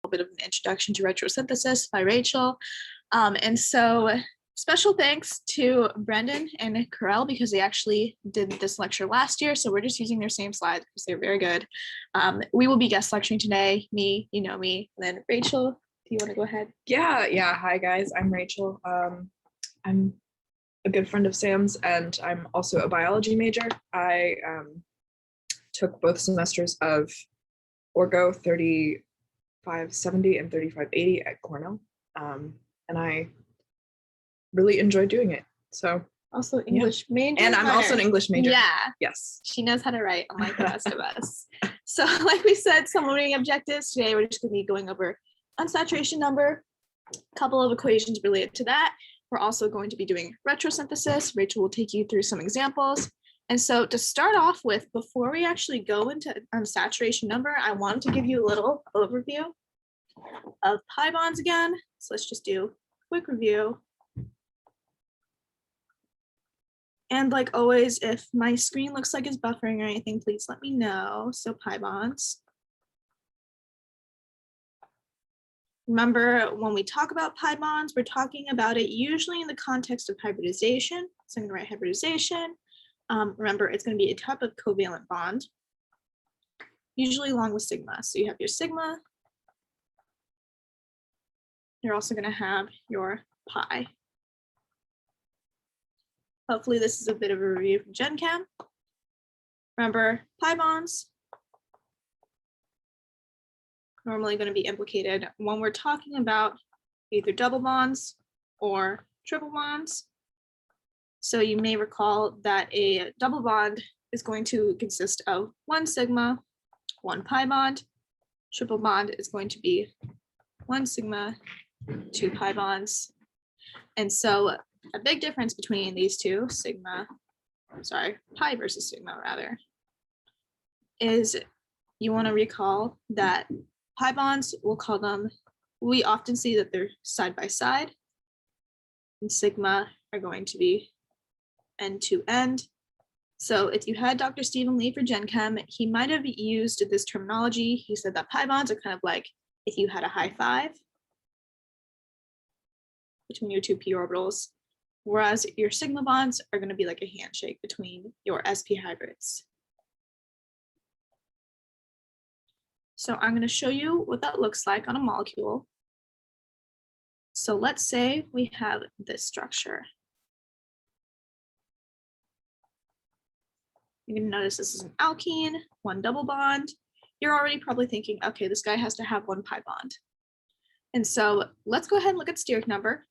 bit of an introduction to retrosynthesis by Rachel. And so special thanks to Brendan and Carell because they actually did this lecture last year. So we're just using their same slides because they're very good. We will be guest lecturing today. Me, you know me, and then Rachel, do you want to go ahead? Yeah. Hi guys, I'm Rachel. I'm a good friend of Sam's and I'm also a biology major. I took both semesters of Orgo 3570 and 3580 at Cornell. And I really enjoyed doing it. So also English major. And I'm also an English major. Yeah. Yes. She knows how to write, unlike the rest of us. So like we said, some learning objectives. Today we're just going to be going over unsaturation number, a couple of equations related to that. We're also going to be doing retrosynthesis. Rachel will take you through some examples. And so to start off with, before we actually go into unsaturation number, I wanted to give you a little overview of pi bonds again. So let's just do a quick review. And like always, if my screen looks like it's buffering or anything, please let me know. So pi bonds. Remember, when we talk about pi bonds, we're talking about it usually in the context of hybridization. So I'm going to write hybridization. Remember, it's going to be a type of covalent bond, usually along with sigma. So you have your sigma. You're also going to have your pi. Hopefully this is a bit of a review from Gen Chem. Remember, pi bonds normally going to be implicated when we're talking about either double bonds or triple bonds. So you may recall that a double bond is going to consist of one sigma, one pi bond. Triple bond is going to be one sigma, two pi bonds. And so a big difference between these two, pi versus sigma rather, is you want to recall that pi bonds, we often see that they're side by side, and sigma are going to be end to end. So if you had Dr. Stephen Lee for Gen Chem, he might have used this terminology. He said that pi bonds are kind of like if you had a high five between your two p orbitals, whereas your sigma bonds are going to be like a handshake between your sp hybrids. So I'm going to show you what that looks like on a molecule. So let's say we have this structure. You're going to notice this is an alkene, one double bond. You're already probably thinking, okay, this guy has to have one pi bond. And so let's go ahead and look at steric number.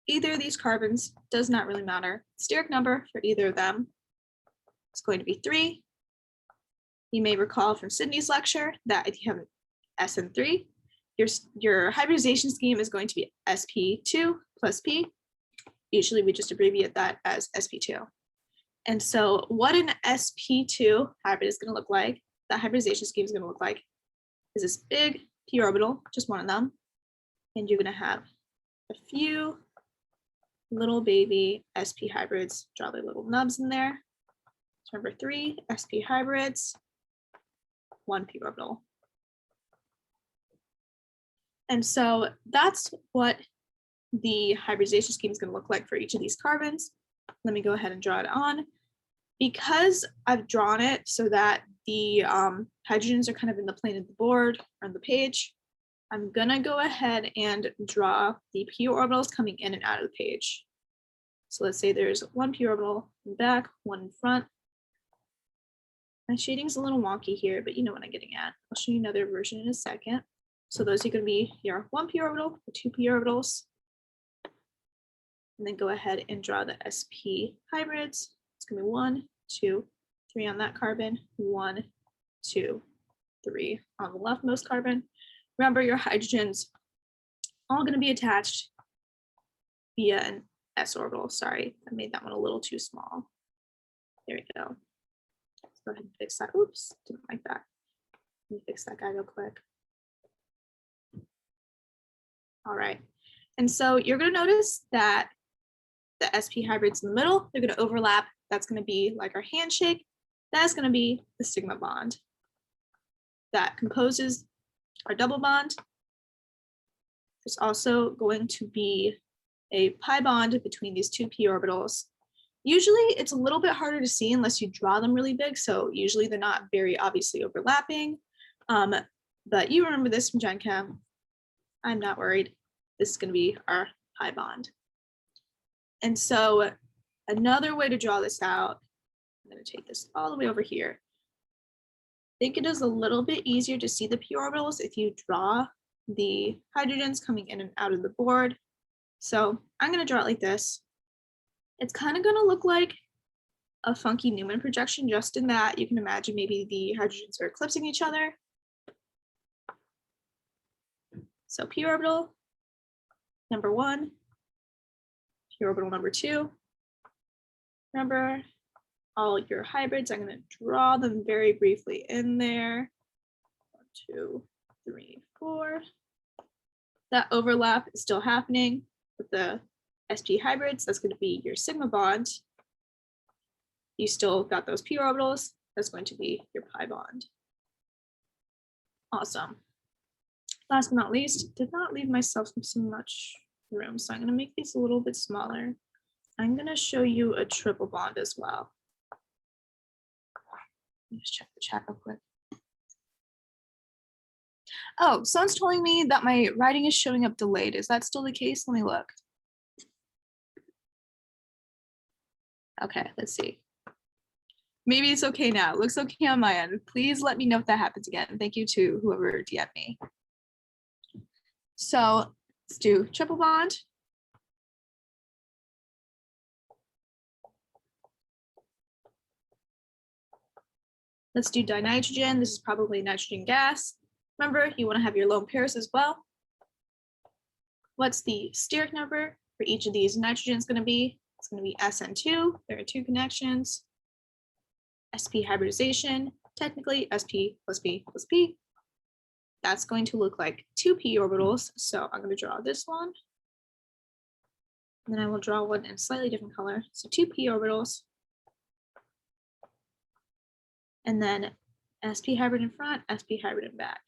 Either of these carbons does not really matter. Steric number for either of them is going to be 3. You may recall from Sydney's lecture that if you have an SN3, your hybridization scheme is going to be sp2 plus p. Usually we just abbreviate that as sp2. And so what an sp2 hybrid is going to look like, that hybridization scheme is going to look like, is this big p orbital, just one of them, and you're going to have a few little baby sp hybrids, draw their little nubs in there. So remember 3 sp hybrids, 1 p orbital. And so that's what the hybridization scheme is going to look like for each of these carbons. Let me go ahead and draw it on. Because I've drawn it so that the hydrogens are kind of in the plane of the board or on the page, I'm going to go ahead and draw the p orbitals coming in and out of the page. So let's say there's 1 p orbital in the back, 1 in front. My shading's a little wonky here, but you know what I'm getting at. I'll show you another version in a second. So those are going to be your 1 p orbital, the 2 p orbitals. And then go ahead and draw the sp hybrids. It's going to be 1, 2, 3 on that carbon, 1, 2, 3 on the leftmost carbon. Remember, your hydrogens all going to be attached via an s orbital. Sorry, I made that one a little too small. There we go. Let's go ahead and fix that. Oops, didn't like that. Let me fix that guy real quick. All right. And so you're going to notice that the sp hybrids in the middle, they're going to overlap. That's going to be like our handshake. That's going to be the sigma bond that composes or double bond. There's also going to be a pi bond between these two p orbitals. Usually it's a little bit harder to see unless you draw them really big, so usually they're not very obviously overlapping. But you remember this from Gen Chem. I'm not worried. This is going to be our pi bond. And so another way to draw this out, I'm going to take this all the way over here. I think it is a little bit easier to see the p orbitals if you draw the hydrogens coming in and out of the board. So I'm going to draw it like this. It's kind of going to look like a funky Newman projection, just in that you can imagine maybe the hydrogens are eclipsing each other. So p orbital number 1, p orbital number 2. Remember all your hybrids, I'm going to draw them very briefly in there. 1, 2, 3, 4. That overlap is still happening with the sp hybrids. That's going to be your sigma bond. You still got those p orbitals. That's going to be your pi bond. Awesome. Last but not least, did not leave myself so much room, so I'm going to make these a little bit smaller. I'm going to show you a triple bond as well. Let me just check the chat real quick. Oh, someone's telling me that my writing is showing up delayed. Is that still the case? Let me look. Okay, let's see. Maybe it's okay now. It looks okay on my end. Please let me know if that happens again. Thank you to whoever DM'd me. So let's do triple bond. Let's do dinitrogen. This is probably nitrogen gas. Remember, you want to have your lone pairs as well. What's the steric number for each of these nitrogens going to be? It's going to be SN2. There are 2 connections. sp hybridization, technically sp plus p plus p. That's going to look like 2 p orbitals. So I'm going to draw this one. And then I will draw one in a slightly different color. So 2 p orbitals. And then sp hybrid in front, sp hybrid in back.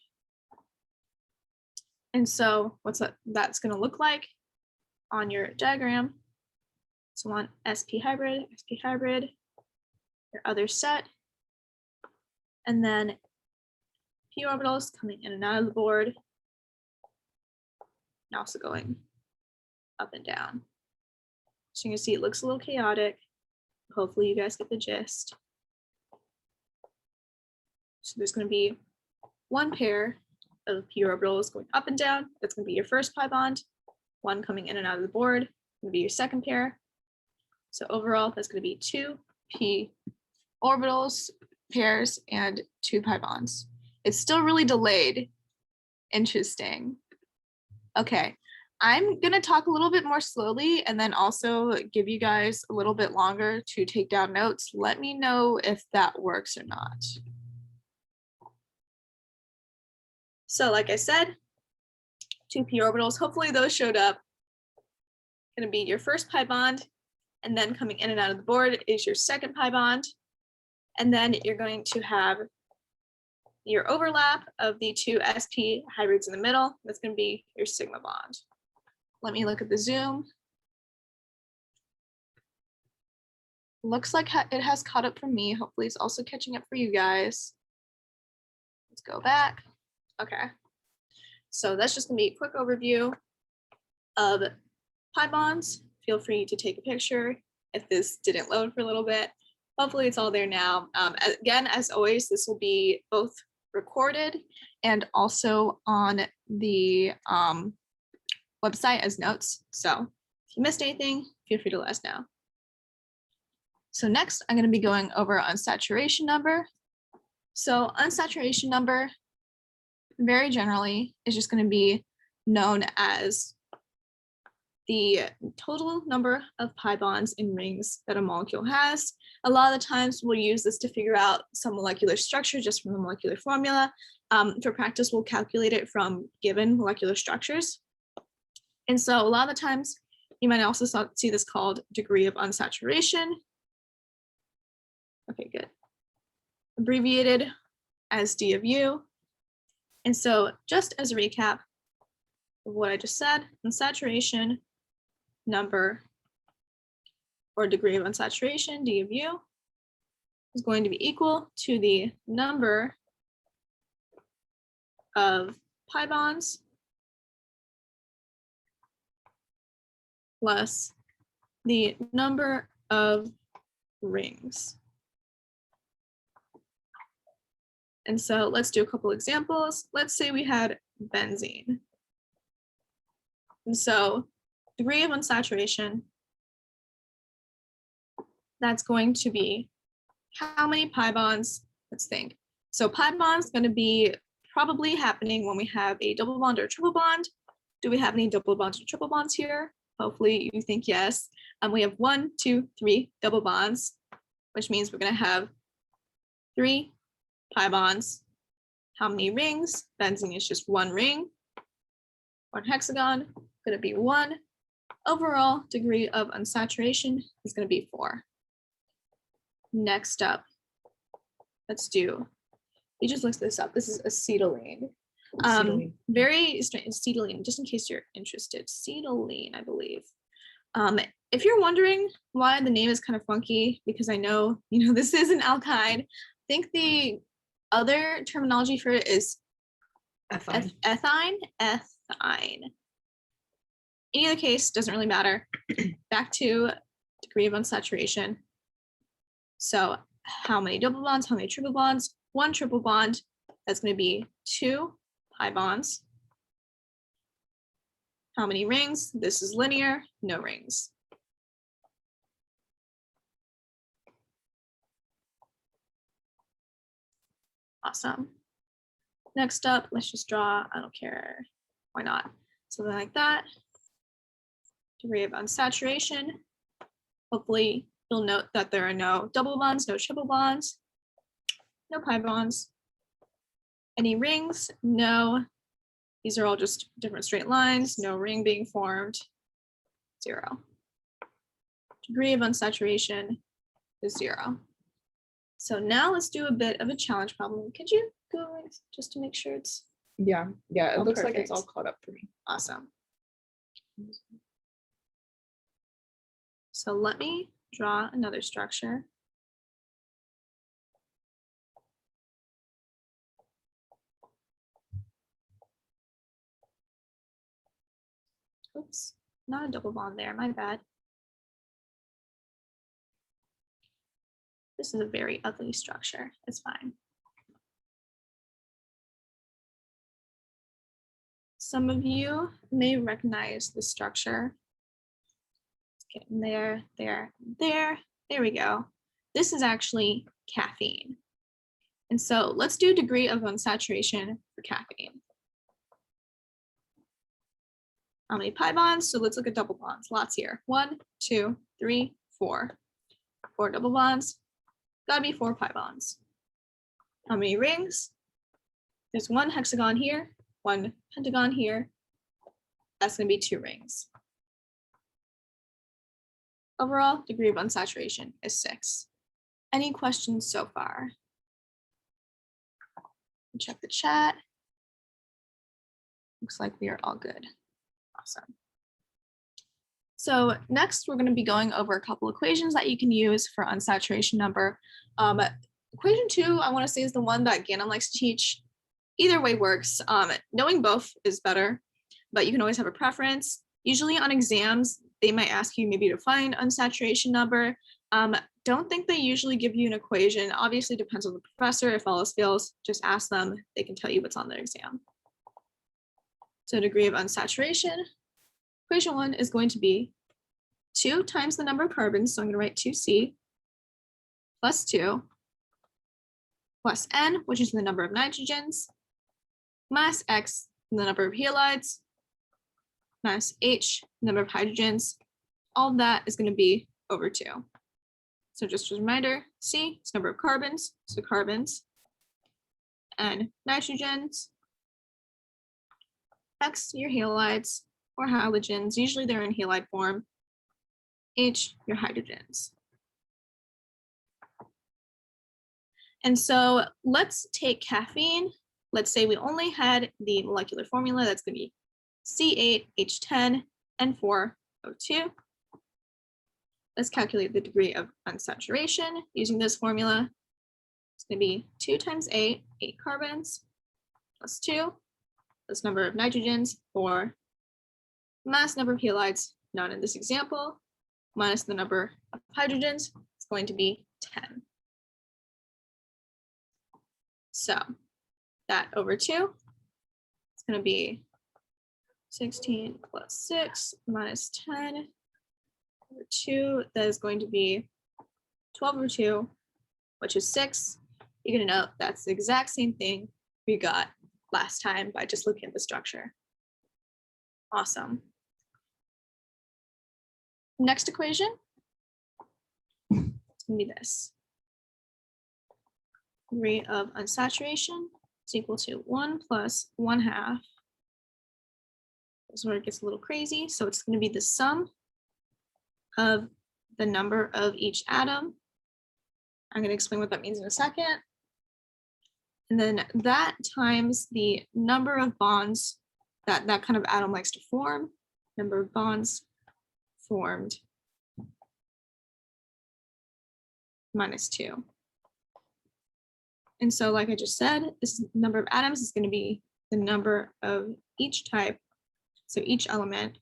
And so what's that's going to look like on your diagram? So on sp hybrid, your other set, and then p orbitals coming in and out of the board, and also going up and down. So you can see it looks a little chaotic. Hopefully you guys get the gist. So there's going to be 1 pair of p orbitals going up and down. That's going to be your first pi bond. 1 coming in and out of the board, going to be your second pair. So overall, that's going to be 2 p orbitals, pairs, and 2 pi bonds. It's still really delayed. Interesting. Okay, I'm going to talk a little bit more slowly and then also give you guys a little bit longer to take down notes. Let me know if that works or not. So like I said, 2 p orbitals, hopefully those showed up. Going to be your first pi bond, and then coming in and out of the board is your second pi bond. And then you're going to have your overlap of the 2 sp hybrids in the middle. That's going to be your sigma bond. Let me look at the zoom. Looks like it has caught up for me. Hopefully it's also catching up for you guys. Let's go back. Okay. So that's just going to be a quick overview of pi bonds. Feel free to take a picture if this didn't load for a little bit. Hopefully it's all there now. Again, as always, this will be both recorded and also on the website as notes. So if you missed anything, feel free to let us know. So next, I'm going to be going over unsaturation number. So unsaturation number, very generally, is just going to be known as the total number of pi bonds in rings that a molecule has. A lot of the times we'll use this to figure out some molecular structure just from the molecular formula. For practice, we'll calculate it from given molecular structures. And so a lot of the times you might also see this called degree of unsaturation. Okay, good. Abbreviated as D of U. And so just as a recap of what I just said, unsaturation number or degree of unsaturation, D of U, is going to be equal to the number of pi bonds plus the number of rings. And so let's do a couple examples. Let's say we had benzene. And so degree of unsaturation, that's going to be how many pi bonds? Let's think. So pi bond is going to be probably happening when we have a double bond or a triple bond. Do we have any double bonds or triple bonds here? Hopefully you think yes. We have 1, 2, 3 double bonds, which means we're going to have 3 pi bonds. How many rings? Benzene is just 1 ring. 1 hexagon, going to be 1. Overall degree of unsaturation is going to be 4. Next up, let's do, you just looked this up. This is acetylene. Very strange, acetylene, just in case you're interested. Acetylene, I believe. If you're wondering why the name is kind of funky, because I know, this is an alkyne, I think the other terminology for it is Ethine. Ethine. In either case, doesn't really matter. Back to degree of unsaturation. So how many double bonds, how many triple bonds? 1 triple bond, that's going to be 2 pi bonds. How many rings? This is linear, no rings. Awesome. Next up, let's just draw, I don't care, why not? Something like that. Degree of unsaturation. Hopefully you'll note that there are no double bonds, no triple bonds, no pi bonds. Any rings? No. These are all just different straight lines, no ring being formed, 0. Degree of unsaturation is 0. So now let's do a bit of a challenge problem. Could you go just to make sure it's Yeah, it all looks like it's perfect? all caught up for me. Awesome. So let me draw another structure. Oops, not a double bond there, my bad. This is a very ugly structure, it's fine. Some of you may recognize the structure. Let's get in there, there we go. This is actually caffeine. And so let's do degree of unsaturation for caffeine. How many pi bonds? So let's look at double bonds, lots here. 1, 2, 3, 4. 4 double bonds, gotta be 4 pi bonds. How many rings? There's 1 hexagon here, 1 pentagon here. That's gonna be 2 rings. Overall degree of unsaturation is 6. Any questions so far? Check the chat. Looks like we are all good. Awesome. So next, we're going to be going over a couple equations that you can use for unsaturation number. Equation 2, I want to say, is the one that Gannon likes to teach. Either way works. Knowing both is better, but you can always have a preference. Usually on exams, they might ask you maybe to find unsaturation number. Don't think they usually give you an equation. Obviously, depends on the professor. If all else fails, just ask them. They can tell you what's on their exam. So degree of unsaturation, equation 1 is going to be 2 times the number of carbons. So I'm going to write 2C plus 2 plus N, which is the number of nitrogens, minus X, the number of halides, minus H, the number of hydrogens. All of that is going to be over 2. So just as a reminder, C is number of carbons, so carbons, and nitrogens, X, your halides or halogens, usually they're in halide form, H, your hydrogens. And so let's take caffeine let's say we only had the molecular formula, that's going to be C8H10N4O2. Let's calculate the degree of unsaturation using this formula. It's going to be 2 times 8 carbons, plus 2, plus number of nitrogens, 4, minus number of halides, not in this example, minus the number of hydrogens, it's going to be 10. So that over 2, it's going to be 16 plus 6 minus 10 over 2. That is going to be 12 over 2, which is 6. You're going to note that's the exact same thing we got last time by just looking at the structure. Awesome. Next equation, it's going to be this. Degree of unsaturation is equal to 1 plus 1/2. This is where it gets a little crazy. So it's going to be the sum of the number of each atom. I'm going to explain what that means in a second. And then that times the number of bonds that that kind of atom likes to form, number of bonds formed, minus 2. And so like I just said, this number of atoms is going to be the number of each type, so each element.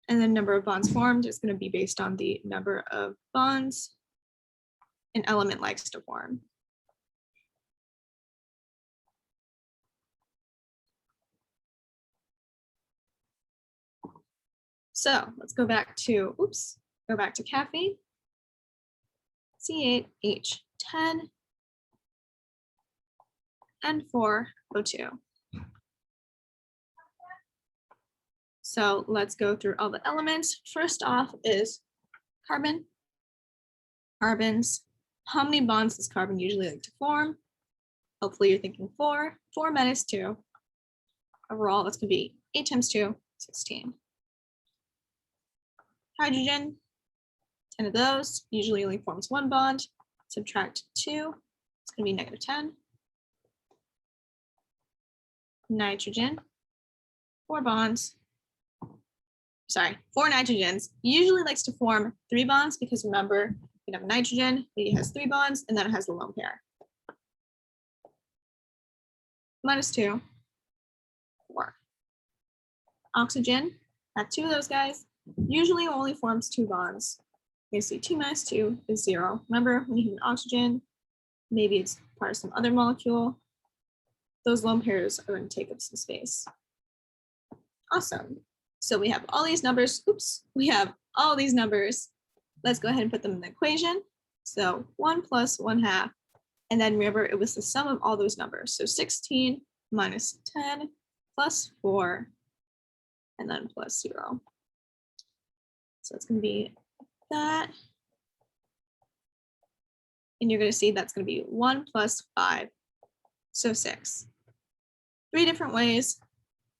And the number of bonds formed is going to be based on the number of bonds an element likes to form. So let's go back to, caffeine. C8H10 N4O2. So let's go through all the elements. First off is carbon. Carbons. How many bonds does carbon usually like to form? Hopefully you're thinking 4. 4 minus 2. Overall, that's going to be 8 times 2, 16. Hydrogen, 10 of those, usually only forms 1 bond. Subtract 2, it's going to be negative 10. Nitrogen, 4 bonds. Sorry, 4 nitrogens. Usually likes to form 3 bonds because remember, you have nitrogen, it has 3 bonds, and then it has the lone pair. Minus 2, 4. Oxygen, have 2 of those guys. Usually only forms 2 bonds. You see 2 minus 2 is 0. Remember, when you have an oxygen, maybe it's part of some other molecule. Those lone pairs are going to take up some space. Awesome. So we have all these numbers. We have all these numbers. Let's go ahead and put them in the equation. So 1 plus 1/2. And then remember, it was the sum of all those numbers. So 16 minus 10 plus 4, and then plus 0. So it's going to be that. And you're going to see that's going to be 1 plus 5. So 6. 3 different ways,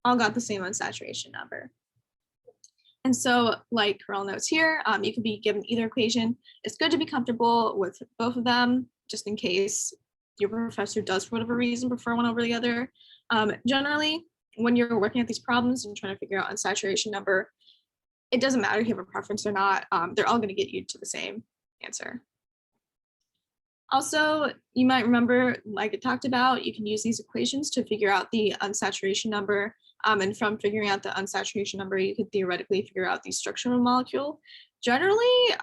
all got the same unsaturation number. And so like Carol notes here, you could be given either equation. It's good to be comfortable with both of them, just in case your professor does, for whatever reason, prefer one over the other. Generally, when you're working at these problems and trying to figure out unsaturation number, it doesn't matter if you have a preference or not. They're all going to get you to the same answer. Also, you might remember, like it talked about, you can use these equations to figure out the unsaturation number. And from figuring out the unsaturation number, you could theoretically figure out the structure of a molecule. Generally,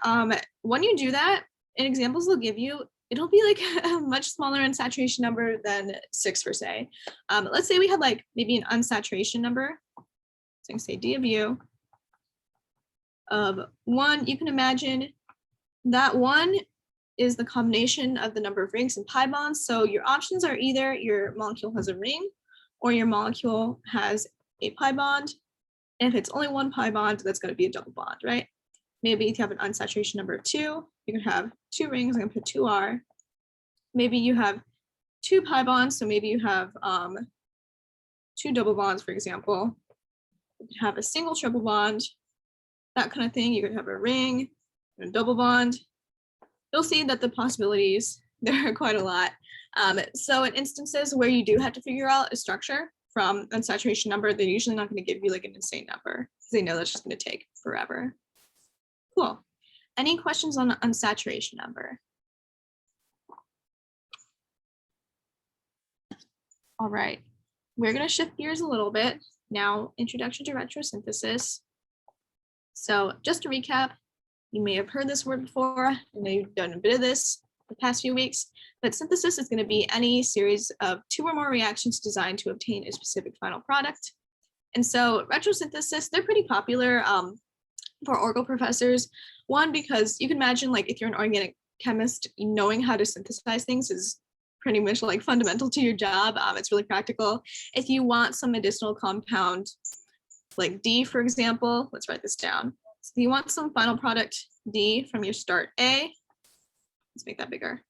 when you do that, in examples they'll give you, it'll be like a much smaller unsaturation number than 6 per se. Let's say we had like maybe an unsaturation number. So I can say D of U of 1. You can imagine that 1 is the combination of the number of rings and pi bonds. So your options are either your molecule has a ring or your molecule has a pi bond. And if it's only 1 pi bond, that's going to be a double bond, right? Maybe if you have an unsaturation number of 2, you can have 2 rings. I'm going to put 2R. Maybe you have 2 pi bonds. So maybe you have 2 double bonds, for example. You could have a single triple bond, that kind of thing. You could have a ring and a double bond. You'll see that the possibilities, there are quite a lot. So in instances where you do have to figure out a structure from unsaturation number, they're usually not going to give you like an insane number because they know that's just going to take forever. Cool. Any questions on unsaturation number? All right, we're going to shift gears a little bit. Now, introduction to retrosynthesis. So just to recap, you may have heard this word before. I know you've done a bit of this the past few weeks, but synthesis is going to be any series of 2 or more reactions designed to obtain a specific final product. And so retrosynthesis, they're pretty popular for Oracle professors. One, because you can imagine like if you're an organic chemist, knowing how to synthesize things is pretty much like fundamental to your job. It's really practical. If you want some medicinal compound like D, for example, let's write this down. So you want some final product D from your start A. Let's make that bigger.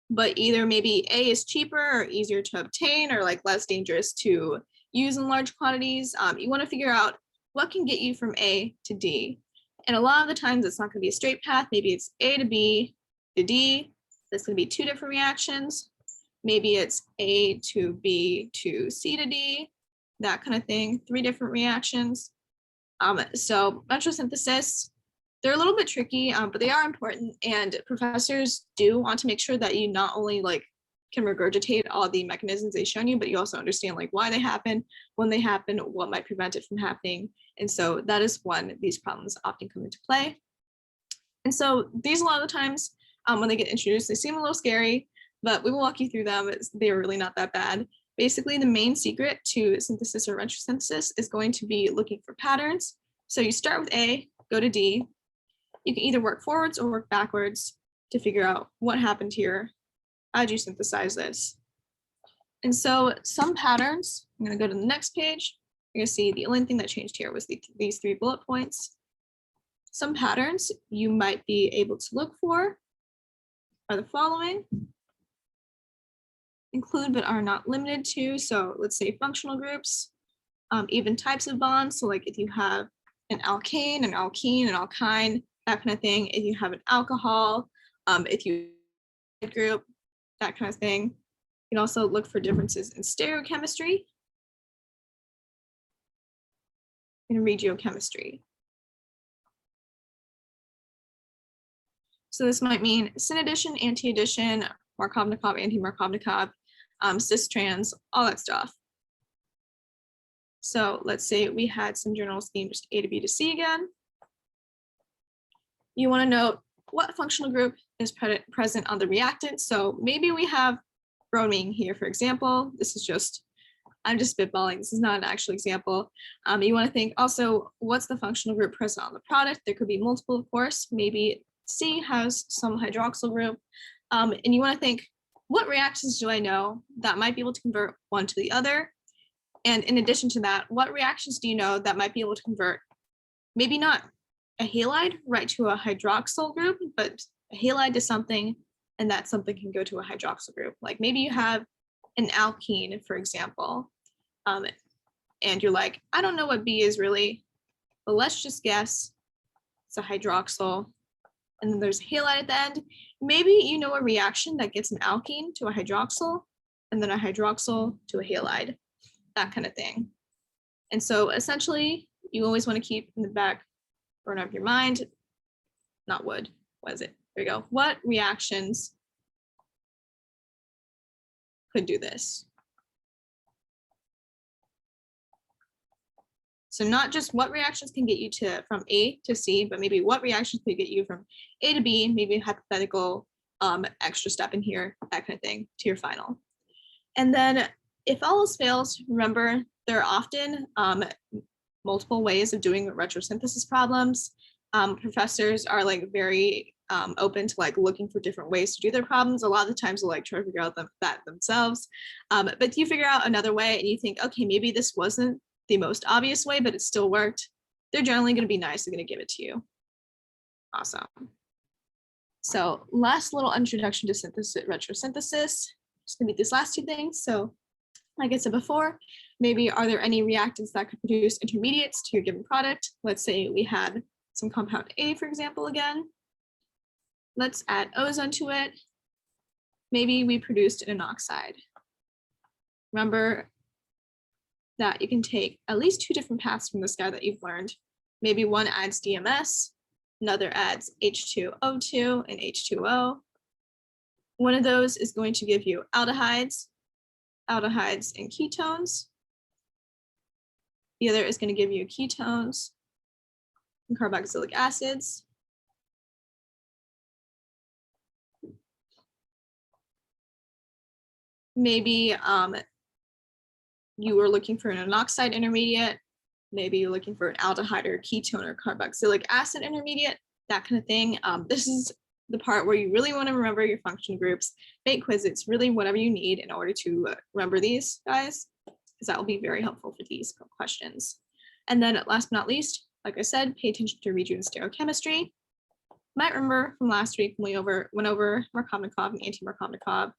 But either maybe A is cheaper or easier to obtain or like less dangerous to use in large quantities. You want to figure out what can get you from A to D. And a lot of the times it's not going to be a straight path. Maybe it's A to B to D. That's going to be 2 different reactions. Maybe it's A to B to C to D, that kind of thing, 3 different reactions. So retrosynthesis, they're a little bit tricky, but they are important. And professors do want to make sure that you not only like can regurgitate all the mechanisms they've shown you, but you also understand like why they happen, when they happen, what might prevent it from happening. And so that is when these problems often come into play. And so these a lot of the times when they get introduced, they seem a little scary, but we will walk you through them. They are really not that bad. Basically, the main secret to synthesis or retrosynthesis is going to be looking for patterns. So you start with A, go to D. You can either work forwards or work backwards to figure out what happened here. How did you synthesize this? And so some patterns, I'm going to go to the next page. You're going to see the only thing that changed here was these 3 bullet points. Some patterns you might be able to look for are the following. Include but are not limited to. So let's say functional groups, even types of bonds. So like if you have an alkane, an alkene, an alkyne, that kind of thing. If you have an alcohol, if you group, that kind of thing. You can also look for differences in stereochemistry and regiochemistry. So this might mean syn addition, anti-addition, Markovnikov, anti-Markovnikov, cis-trans, all that stuff. So let's say we had some general scheme, just A to B to C again. You want to note what functional group is present on the reactant. So maybe we have bromine here, for example. This is just, I'm just spitballing. This is not an actual example. You want to think also, what's the functional group present on the product? There could be multiple, of course. Maybe C has some hydroxyl group. And you want to think, what reactions do I know that might be able to convert one to the other? And in addition to that, what reactions do you know that might be able to convert maybe not a halide right to a hydroxyl group, but a halide to something, and that something can go to a hydroxyl group. Like maybe you have an alkene, for example, and you're like, I don't know what B is really, but let's just guess it's a hydroxyl. And then there's a halide at the end. Maybe you know a reaction that gets an alkene to a hydroxyl, and then a hydroxyl to a halide, that kind of thing. And so essentially, you always want to keep in the back burner of your mind, not wood, what is it? There you go. What reactions could do this? So not just what reactions can get you from A to C, but maybe what reactions could get you from A to B, maybe a hypothetical extra step in here, that kind of thing, to your final. And then if all else fails, remember, there are often multiple ways of doing retrosynthesis problems. Professors are like very open to like looking for different ways to do their problems. A lot of the times they'll like try to figure out that themselves. But you figure out another way and you think, okay, maybe this wasn't the most obvious way, but it still worked. They're generally going to be nice. They're going to give it to you. Awesome. So last little introduction to synthesis, retrosynthesis. Just going to be these last 2 things. So like I said before, maybe are there any reactants that could produce intermediates to your given product? Let's say we had some compound A, for example, again. Let's add ozone to it. Maybe we produced an oxide. Remember that you can take at least 2 different paths from this guy that you've learned. Maybe one adds DMS, another adds H2O2 and H2O. One of those is going to give you aldehydes and ketones. The other is going to give you ketones and carboxylic acids. Maybe you were looking for an oxide intermediate. Maybe you're looking for an aldehyde or ketone or carboxylic acid intermediate, that kind of thing. This is the part where you really want to remember your function groups, make quizzes, really whatever you need in order to remember these guys, because that will be very helpful for these questions. And then last but not least, like I said, pay attention to redo and stereochemistry. Might remember from last week when we went over Markovnikov and anti-Markovnikov,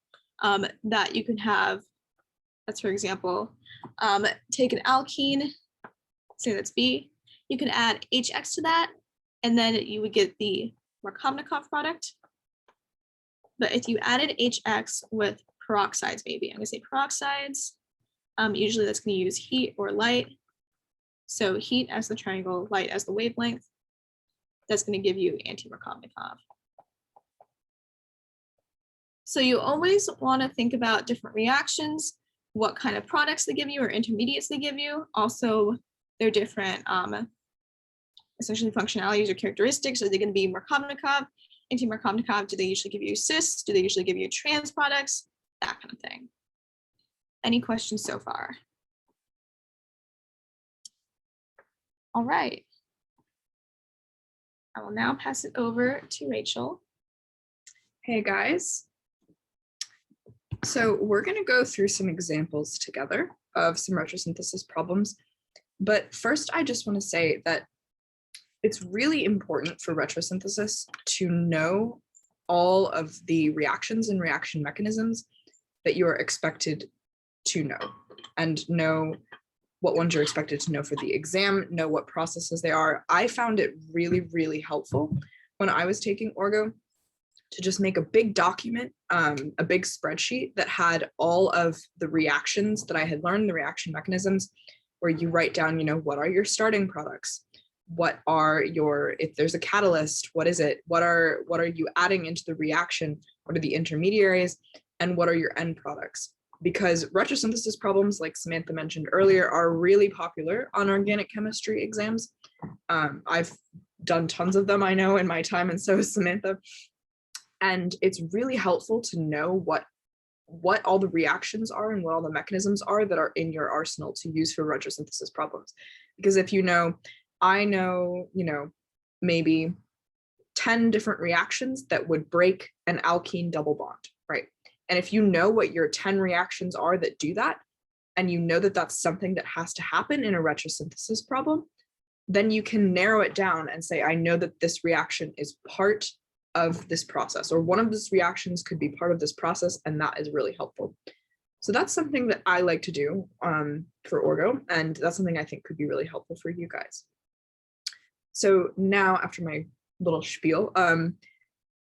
that you can have, that's for example, take an alkene, say that's B, you can add HX to that, and then you would get the Markovnikov product. But if you added HX with peroxides, maybe, I'm gonna say peroxides, usually that's gonna use heat or light. So heat as the triangle, light as the wavelength, that's gonna give you anti-Markovnikov. So you always wanna think about different reactions, what kind of products they give you or intermediates they give you. Also, they're different essentially functionalities or characteristics. Are they going to be Markovnikov, anti-Markovnikov? Do they usually give you cis? Do they usually give you trans products? That kind of thing. Any questions so far? All right. I will now pass it over to Rachel. Hey guys. So we're going to go through some examples together of some retrosynthesis problems. But first, I just want to say that it's really important for retrosynthesis to know all of the reactions and reaction mechanisms that you are expected to know, and know what ones you're expected to know for the exam, know what processes they are. I found it really, really helpful when I was taking Orgo to just make a big document, a big spreadsheet that had all of the reactions that I had learned, the reaction mechanisms, where you write down, you know, what are your starting products? What are your, if there's a catalyst, what is it? What are you adding into the reaction? What are the intermediaries? And what are your end products? Because retrosynthesis problems, like Samantha mentioned earlier, are really popular on organic chemistry exams. I've done tons of them, I know, in my time, and so has Samantha. And it's really helpful to know what all the reactions are and what all the mechanisms are that are in your arsenal to use for retrosynthesis problems. Because if you know, I know, you know, maybe 10 different reactions that would break an alkene double bond, right? And if you know what your 10 reactions are that do that, and you know that that's something that has to happen in a retrosynthesis problem, then you can narrow it down and say, I know that this reaction is part of this process, or one of these reactions could be part of this process, and that is really helpful. So that's something that I like to do for Orgo, and that's something I think could be really helpful for you guys. So now, after my little spiel,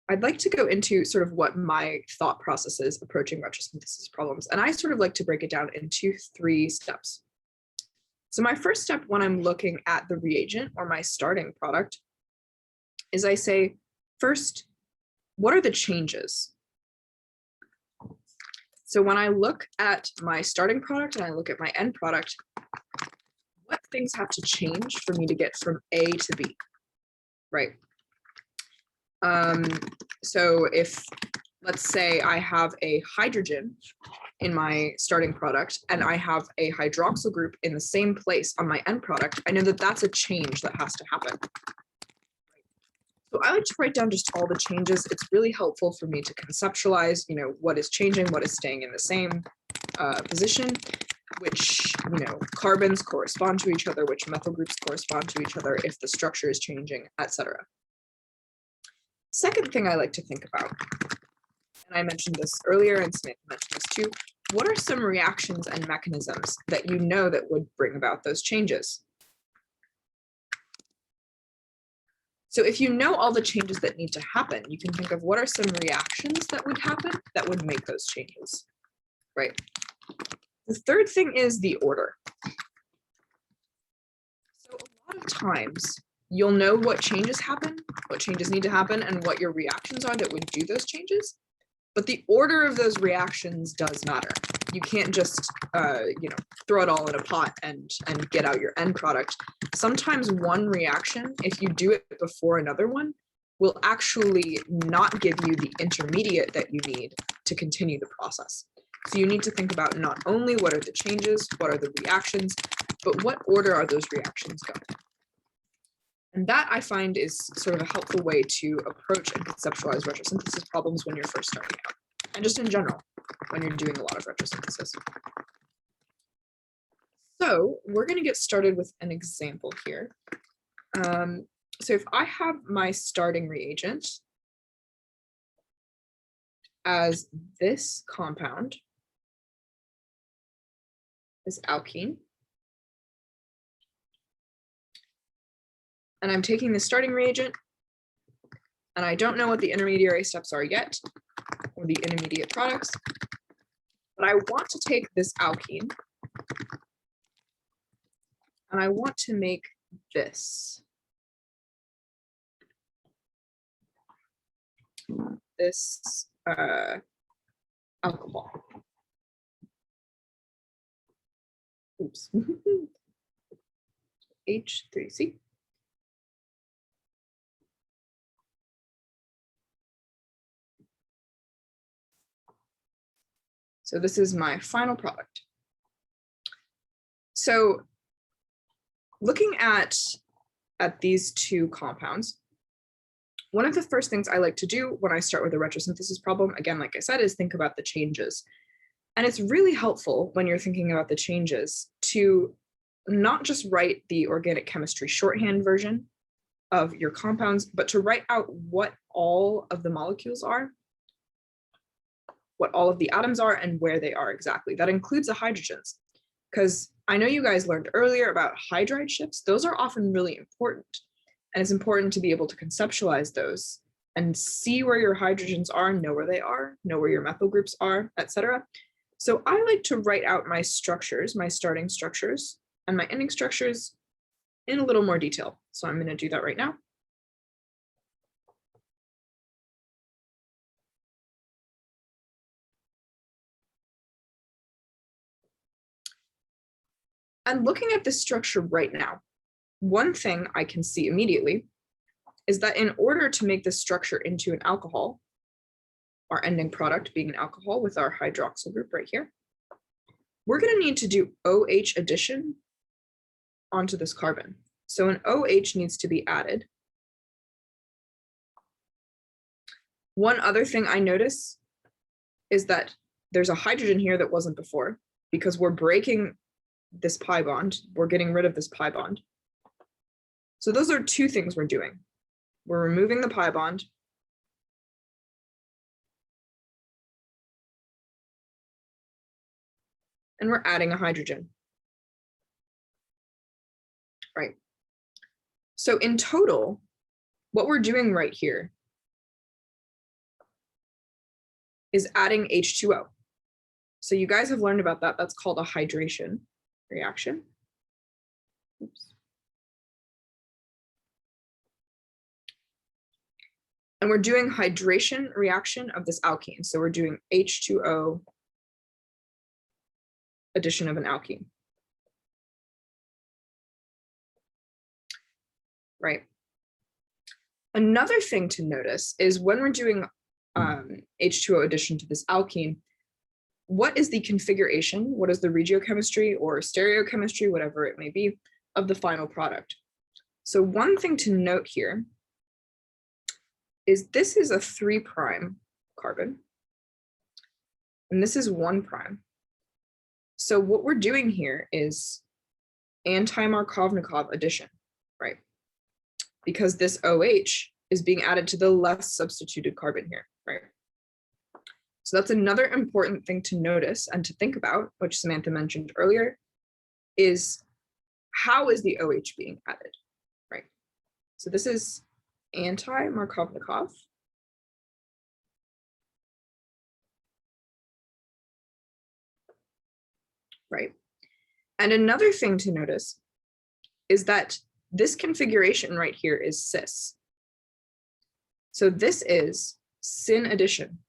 I'd like to go into sort of what my thought process is approaching retrosynthesis problems. And I sort of like to break it down into 3 steps. So my first step when I'm looking at the reagent or my starting product is I say, first, what are the changes? So when I look at my starting product and I look at my end product, what things have to change for me to get from A to B, right? So if, let's say I have a hydrogen in my starting product and I have a hydroxyl group in the same place on my end product, I know that that's a change that has to happen. So I like to write down just all the changes. It's really helpful for me to conceptualize, you know, what is changing, what is staying in the same position, which, you know, carbons correspond to each other, which methyl groups correspond to each other if the structure is changing, etc. Second thing I like to think about, and I mentioned this earlier and Samantha mentioned this too, what are some reactions and mechanisms that you know that would bring about those changes? So if you know all the changes that need to happen, you can think of what are some reactions that would happen that would make those changes, right? The third thing is the order. So a lot of times you'll know what changes happen, what changes need to happen, and what your reactions are that would do those changes. But the order of those reactions does matter. You can't just throw it all in a pot and get out your end product. Sometimes one reaction, if you do it before another one, will actually not give you the intermediate that you need to continue the process. So you need to think about not only what are the changes, what are the reactions, but what order are those reactions going? And that I find is sort of a helpful way to approach and conceptualize retrosynthesis problems when you're first starting out, and just in general, when you're doing a lot of retrosynthesis. So we're going to get started with an example here. So if I have my starting reagent as this compound, this alkene, and I'm taking the starting reagent, and I don't know what the intermediary steps are yet, or the intermediate products, but I want to take this alkene, and I want to make this. This alcohol. Oops. H3C. So this is my final product. So looking at these two compounds, one of the first things I like to do when I start with a retrosynthesis problem, again, like I said, is think about the changes. And it's really helpful when you're thinking about the changes to not just write the organic chemistry shorthand version of your compounds, but to write out what all of the molecules are, what all of the atoms are, and where they are exactly. That includes the hydrogens, because I know you guys learned earlier about hydride shifts. Those are often really important. And it's important to be able to conceptualize those and see where your hydrogens are, know where they are, know where your methyl groups are, etc. So I like to write out my structures, my starting structures, and my ending structures in a little more detail. So I'm going to do that right now. And looking at this structure right now, one thing I can see immediately is that in order to make this structure into an alcohol, our ending product being an alcohol with our hydroxyl group right here, we're going to need to do OH addition onto this carbon. So an OH needs to be added. One other thing I notice is that there's a hydrogen here that wasn't before, because we're breaking this pi bond. We're getting rid of this pi bond. So those are two things we're doing. We're removing the pi bond. And we're adding a hydrogen. Right. So in total, what we're doing right here is adding H2O. So you guys have learned about that. That's called a hydration reaction. Oops. And we're doing hydration reaction of this alkene. So we're doing H2O addition of an alkene. Right. Another thing to notice is when we're doing H2O addition to this alkene, what is the configuration? What is the regiochemistry or stereochemistry, whatever it may be, of the final product? So one thing to note here is this is a 3' carbon, and this is 1'. So what we're doing here is anti-Markovnikov addition, right? Because this OH is being added to the less substituted carbon here, right? So that's another important thing to notice and to think about, which Samantha mentioned earlier, is how is the OH being added, right? So this is anti-Markovnikov. Right. And another thing to notice is that this configuration right here is cis. So this is syn addition.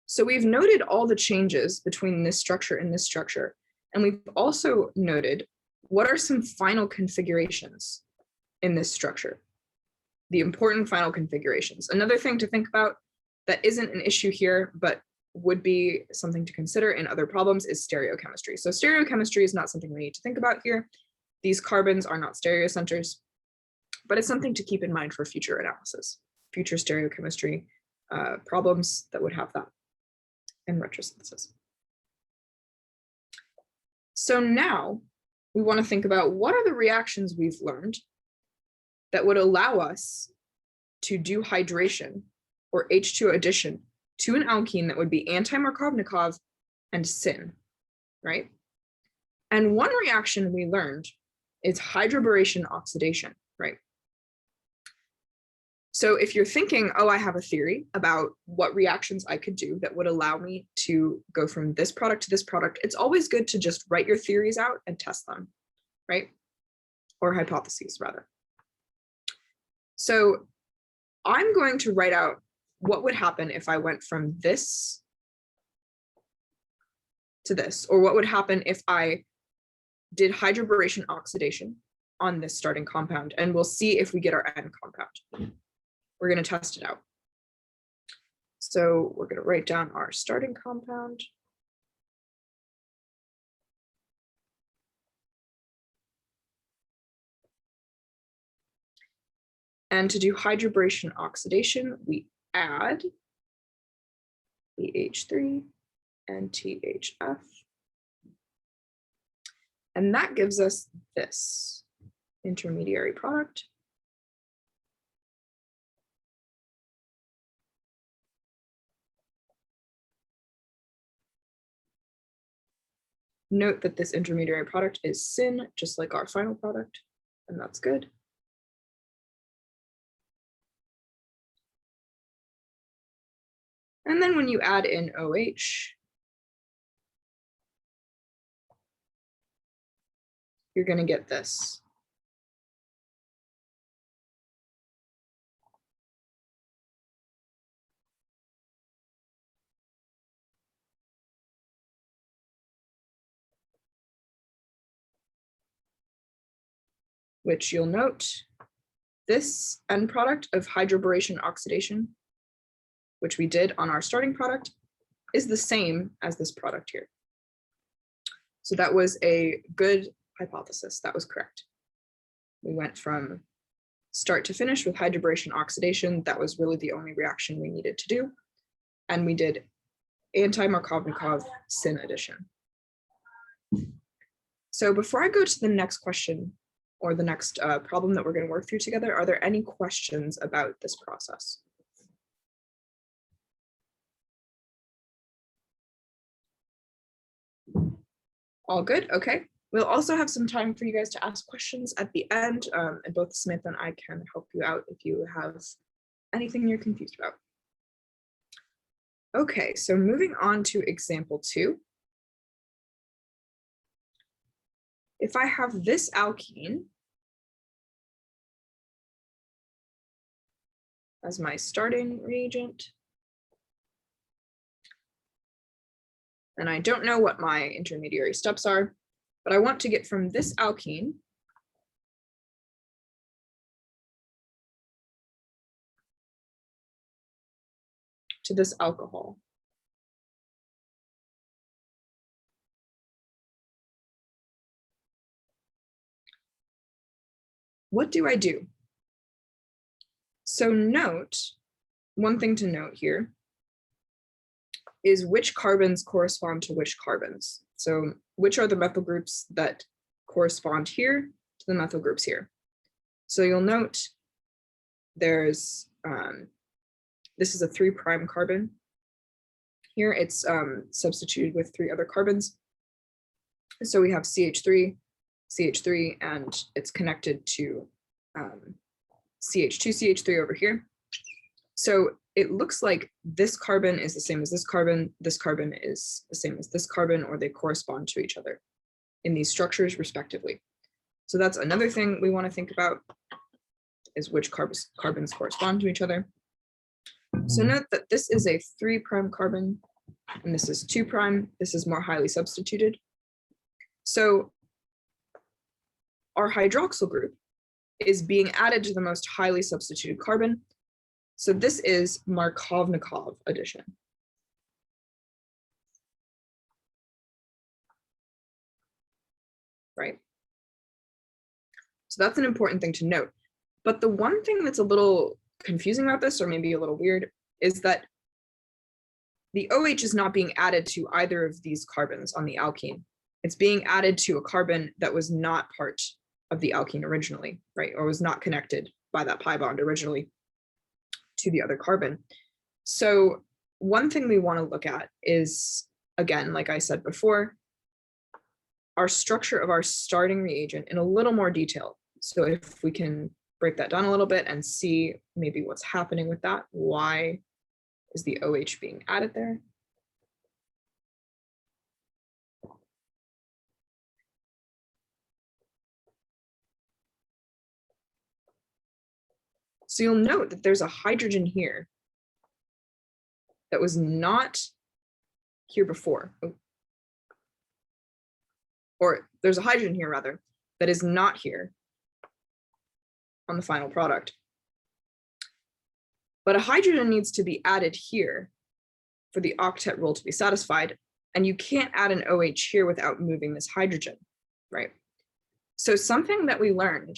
So we've noted all the changes between this structure and this structure. And we've also noted what are some final configurations in this structure, the important final configurations. Another thing to think about that isn't an issue here, but would be something to consider in other problems is stereochemistry. So stereochemistry is not something we need to think about here. These carbons are not stereocenters, but it's something to keep in mind for future analysis, future stereochemistry problems that would have that in retrosynthesis. So now we want to think about what are the reactions we've learned that would allow us to do hydration or H2O addition to an alkene that would be anti-Markovnikov and syn, right? And one reaction we learned is hydroboration oxidation, right? So if you're thinking, oh, I have a theory about what reactions I could do that would allow me to go from this product to this product, it's always good to just write your theories out and test them, right? Or hypotheses, rather. So I'm going to write out what would happen if I went from this to this, or what would happen if I did hydroboration oxidation on this starting compound, and we'll see if we get our end compound. We're going to test it out. So we're going to write down our starting compound. And to do hydroboration oxidation, we add BH3 and THF. And that gives us this intermediary product. Note that this intermediary product is syn, just like our final product, and that's good. And then when you add in OH, you're going to get this. Which you'll note, this end product of hydroboration oxidation, which we did on our starting product, is the same as this product here. So that was a good hypothesis. That was correct. We went from start to finish with hydroboration oxidation. That was really the only reaction we needed to do. And we did anti-Markovnikov syn addition. So before I go to the next question, or the next problem that we're going to work through together, are there any questions about this process? All good? Okay. We'll also have some time for you guys to ask questions at the end, and both Samantha and I can help you out if you have anything you're confused about. Okay, so moving on to example 2. If I have this alkene as my starting reagent, and I don't know what my intermediary steps are, but I want to get from this alkene to this alcohol. What do I do? So note, one thing to note here is which carbons correspond to which carbons. So which are the methyl groups that correspond here to the methyl groups here. So you'll note there's, this is a 3' carbon. Here it's substituted with 3 other carbons. So we have CH3, and it's connected to CH2, CH3 over here. So it looks like this carbon is the same as this carbon is the same as this carbon, or they correspond to each other in these structures respectively. So that's another thing we want to think about, is which carbons correspond to each other. So note that this is a 3' carbon, and this is 2'. This is more highly substituted. So our hydroxyl group is being added to the most highly substituted carbon. So this is Markovnikov addition. Right? So that's an important thing to note. But the one thing that's a little confusing about this, or maybe a little weird, is that the OH is not being added to either of these carbons on the alkene. It's being added to a carbon that was not part of the alkene originally, right? Or was not connected by that pi bond originally to the other carbon. So one thing we want to look at is, again, like I said before, our structure of our starting reagent in a little more detail. So if we can break that down a little bit and see maybe what's happening with that, why is the OH being added there? So you'll note that there's a hydrogen here that was not here before. Or there's a hydrogen here, rather, that is not here on the final product. But a hydrogen needs to be added here for the octet rule to be satisfied. And you can't add an OH here without moving this hydrogen, right? So something that we learned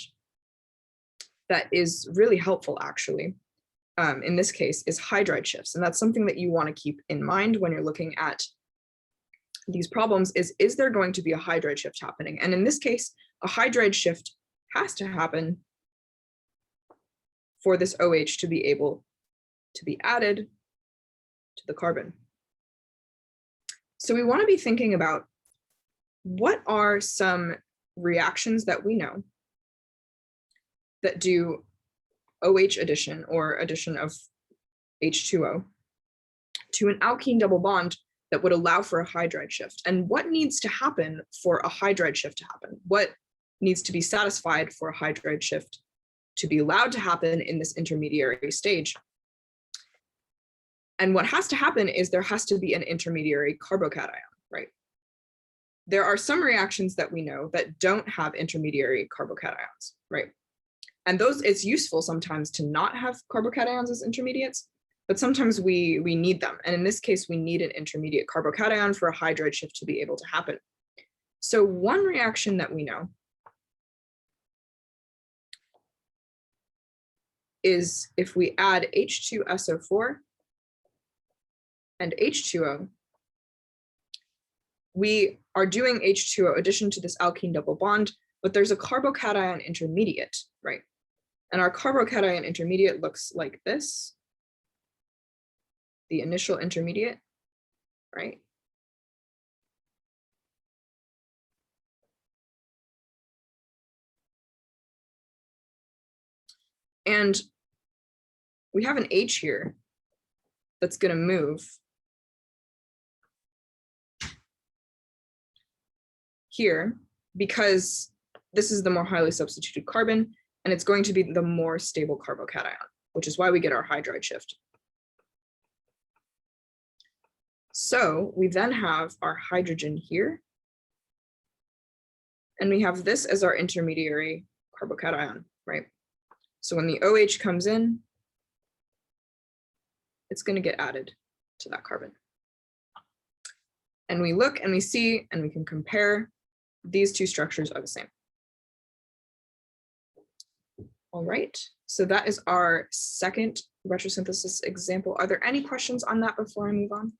that is really helpful, actually, in this case, is hydride shifts. And that's something that you want to keep in mind when you're looking at these problems, is there going to be a hydride shift happening? And in this case, a hydride shift has to happen for this OH to be able to be added to the carbon. So we want to be thinking about what are some reactions that we know that do OH addition, or addition of H2O, to an alkene double bond that would allow for a hydride shift. And what needs to happen for a hydride shift to happen? What needs to be satisfied for a hydride shift to be allowed to happen in this intermediary stage? And what has to happen is there has to be an intermediary carbocation, right? There are some reactions that we know that don't have intermediary carbocations, right? And those, it's useful sometimes to not have carbocations as intermediates, but sometimes we need them. And in this case, we need an intermediate carbocation for a hydride shift to be able to happen. So one reaction that we know is if we add H2SO4 and H2O, we are doing H2O addition to this alkene double bond, but there's a carbocation intermediate, right? And our carbocation intermediate looks like this, the initial intermediate, right? And we have an H here that's going to move here because this is the more highly substituted carbon, and it's going to be the more stable carbocation, which is why we get our hydride shift. So we then have our hydrogen here, and we have this as our intermediary carbocation, right? So when the OH comes in, it's going to get added to that carbon. And we look and we see, and we can compare, these two structures are the same. All right, so that is our second retrosynthesis example. Are there any questions on that before I move on?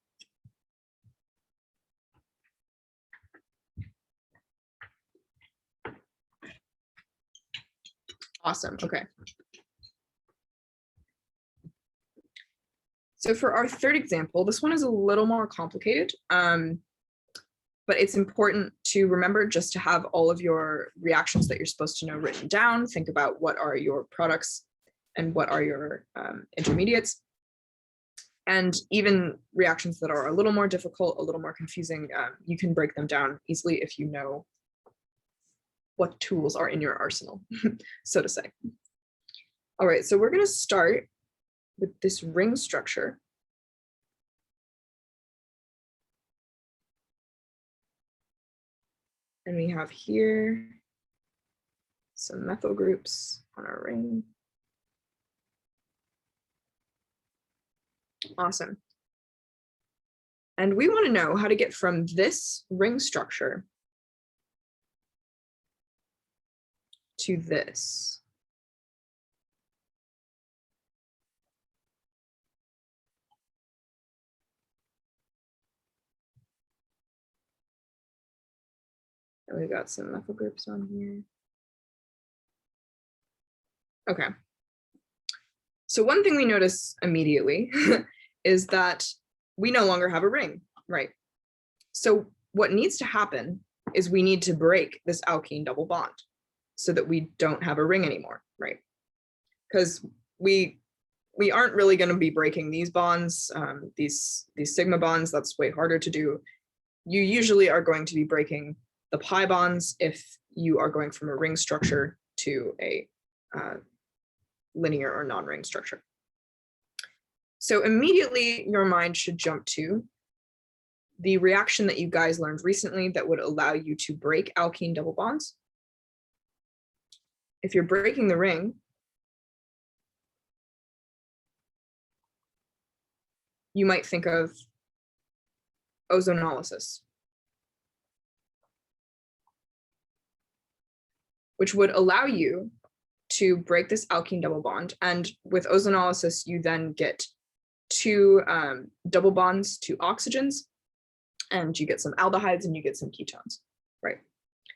Awesome, okay. So for our third example, this one is a little more complicated, but it's important to remember just to have all of your reactions that you're supposed to know written down. Think about what are your products and what are your intermediates. And even reactions that are a little more difficult, a little more confusing, you can break them down easily if you know what tools are in your arsenal, so to say. All right, so we're going to start with this ring structure. And we have here some methyl groups on our ring. Awesome. And we want to know how to get from this ring structure to this. And we've got some methyl groups on here. Okay. So one thing we notice immediately is that we no longer have a ring, right? So what needs to happen is we need to break this alkene double bond so that we don't have a ring anymore, right? Because we aren't really going to be breaking these bonds, these sigma bonds. That's way harder to do. You usually are going to be breaking the pi bonds if you are going from a ring structure to a linear or non-ring structure. So immediately your mind should jump to the reaction that you guys learned recently that would allow you to break alkene double bonds. If you're breaking the ring, you might think of ozonolysis, which would allow you to break this alkene double bond. And with ozonolysis, you then get two double bonds to oxygens, and you get some aldehydes and you get some ketones, right?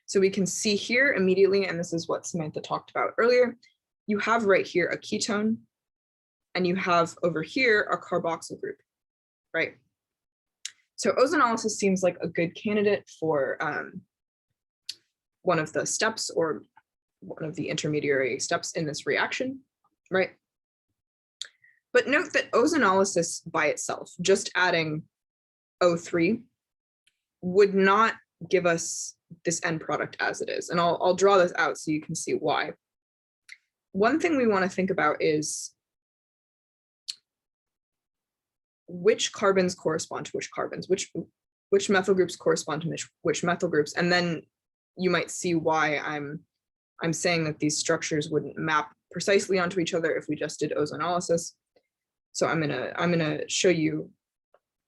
So we can see here immediately, and this is what Samantha talked about earlier, you have right here a ketone, and you have over here a carboxyl group, right? So ozonolysis seems like a good candidate for one of the steps or one of the intermediary steps in this reaction, right? But note that ozonolysis by itself, just adding O3, would not give us this end product as it is. And I'll draw this out so you can see why. One thing we want to think about is which carbons correspond to which carbons, which methyl groups correspond to which methyl groups, and then you might see why I'm saying that these structures wouldn't map precisely onto each other if we just did ozonolysis. So I'm gonna show you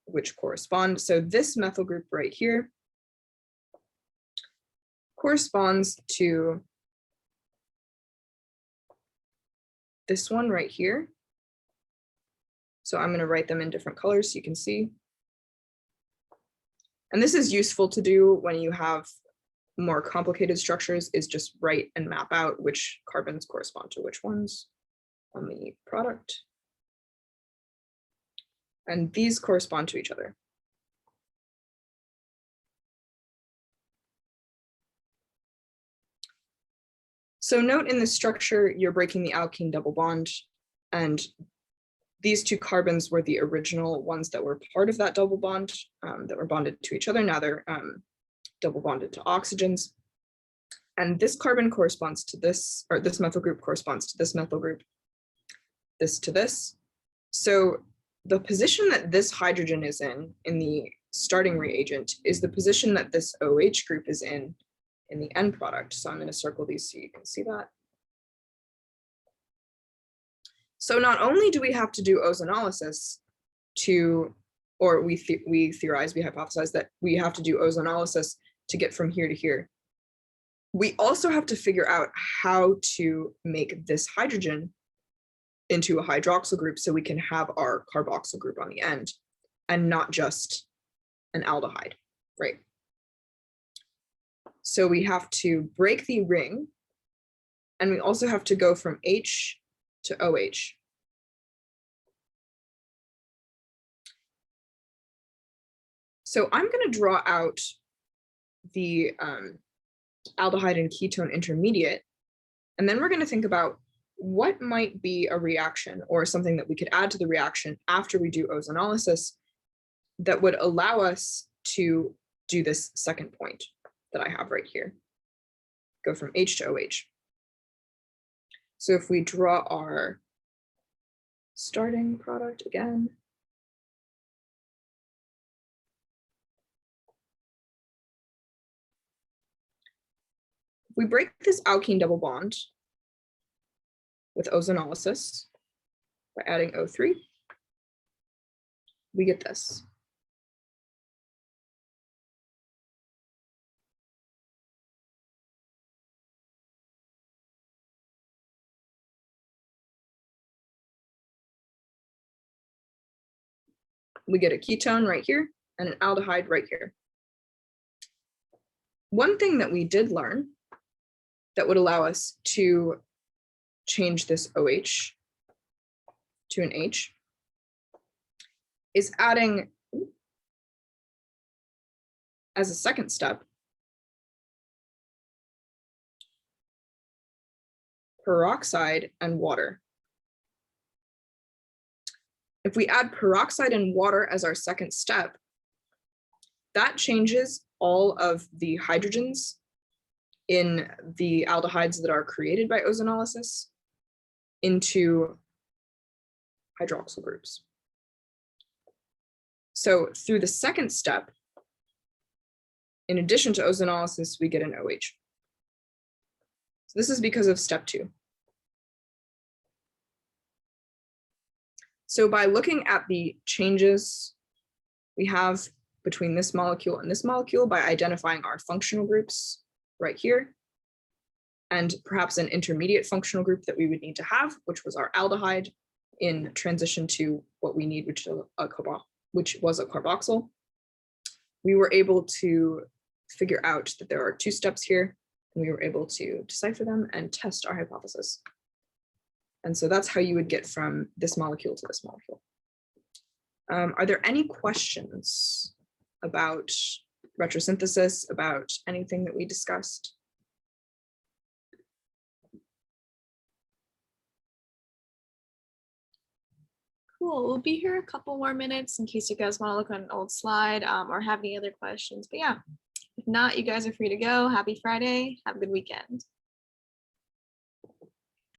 which correspond. So this methyl group right here corresponds to this one right here. So I'm gonna write them in different colors so you can see. And this is useful to do when you have more complicated structures, is just write and map out which carbons correspond to which ones on the product. And these correspond to each other. So note in this structure, you're breaking the alkene double bond, and these two carbons were the original ones that were part of that double bond that were bonded to each other. Now they're double bonded to oxygens. And this carbon corresponds to this, or this methyl group corresponds to this methyl group, this to this. So the position that this hydrogen is in the starting reagent is the position that this OH group is in the end product. So I'm going to circle these so you can see that. So not only do we have to do ozonolysis to, or we theorize, we hypothesize that we have to do ozonolysis to get from here to here. We also have to figure out how to make this hydrogen into a hydroxyl group so we can have our carboxyl group on the end and not just an aldehyde, right? So we have to break the ring, and we also have to go from H to OH. So I'm going to draw out the aldehyde and ketone intermediate. And then we're going to think about what might be a reaction or something that we could add to the reaction after we do ozonolysis that would allow us to do this second point that I have right here, go from H to OH. So if we draw our starting product again, if we break this alkene double bond with ozonolysis by adding O3, we get this. We get a ketone right here and an aldehyde right here. One thing that we did learn that would allow us to change this OH to an H is adding, as a second step, peroxide and water. If we add peroxide and water as our second step, that changes all of the hydrogens in the aldehydes that are created by ozonolysis into hydroxyl groups. So through the second step, in addition to ozonolysis, we get an OH. So this is because of step 2. So by looking at the changes we have between this molecule and this molecule, by identifying our functional groups right here, and perhaps an intermediate functional group that we would need to have, which was our aldehyde in transition to what we need, which was a carboxyl, we were able to figure out that there are 2 steps here, and we were able to decipher them and test our hypothesis. And so that's how you would get from this molecule to this molecule. Are there any questions about retrosynthesis, about anything that we discussed? Cool. We'll be here a couple more minutes in case you guys want to look at an old slide or have any other questions. But yeah, if not, you guys are free to go. Happy Friday. Have a good weekend.